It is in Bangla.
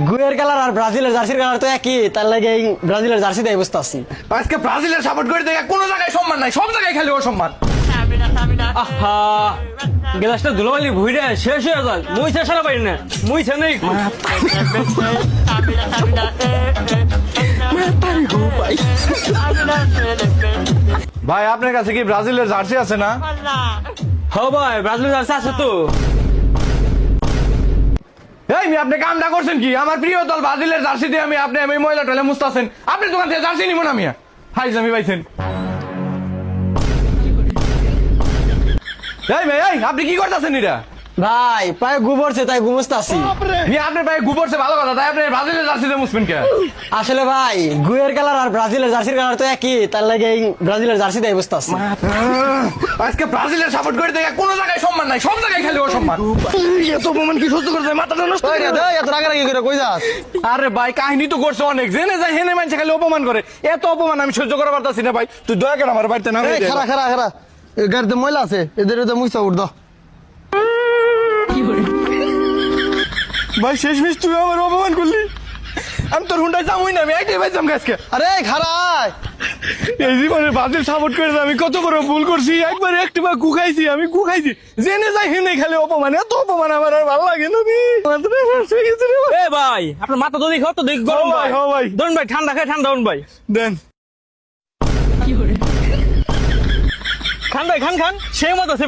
গুয়ের কালার আর ব্রাজিলের জার্সির কালার তো একই, তার লাগে এই ব্রাজিলের জার্সি দিয়ে বুঝতে পারছি। আজকে ব্রাজিলের সাপোর্ট করে দেখে কোনো জায়গায় সম্মান নাই, সব জায়গায় খালি অসম্মান। আহা গ্লাসটা ধুলোবালি ভুইরে শেষ হয়ে যায়, মুই শেষ হতে পারি না, মুই নেই। ভাই আপনার কাছে কি ব্রাজিলের জার্সি আছে না? হ ভাই ব্রাজিলের জার্সি আছে তো। এই আপনি কামটা করছেন কি? আমার প্রিয় দল ব্রাজিলের জার্সি দিয়ে আপনি ময়লা টয়লা মুছতাছেন। আপনার দোকান থেকে জার্সি নিব না মিয়া, হাইজামি পাইছেন। এই ভাই আপনি কি করতেছেন এটা? ভাই পায়ে গুবরছে তাই গুমস্তে আছি। আপনার ভাই গোবরছে ভালো কথা, তাই আপনি ব্রাজিলের জার্সি দিয়ে মুছবেন কে? আসলে ভাই গুয়ের কালার আর ব্রাজিলের জার্সির কালার তো একই, তার লাগে এই ব্রাজিলের জার্সি দিয়ে বুঝতে পারছি। আজকে ব্রাজিলের সাপোর্ট করে দেখে কোনো জায়গায় সম্মান নাই, সব জায়গায় খালি অসম্মান। এত অপমান কি সহ্য করতে মাথাটা নষ্ট হয়ে গেছে। এত রাগারাগি করে কই যাস? আরে ভাই কাহিনী তো করছে অনেক, জেনে যায় হেনে মানুষ খালি অপমান করে। এত অপমান আমি সহ্য করা পারতাছি না ভাই, তুই দয়া করে আমার বাড়িতে না। খারা খারা খারা গাড়িতে ময়লা আছে, এদের মুইসা উঠ দাও। ভাই শেষ মিস তুই আমার অপমান করলি, আমি তোর হুন্ডায় যামই না, আমি একটাই পাইতাম গাছকে। আরে খারাই এই জীবনে ব্রাজিল সাপোর্ট করে আমি কত বড় ভুল করছি। একবার একটু বা গুখাইছি, আমি গুখাইছি, জেনে যাই হেনে খালি অপমান। এত অপমান আমার আর ভালো লাগে না। এ ভাই আপনার মাথা তো দেখো তো দেখ গরম ভাই। হ্যাঁ ভাই ধরুন ভাই ঠান্ডা খায় ঠান্ডা হন ভাই। দেন খান ভাই খান খান সেই মতো আছে।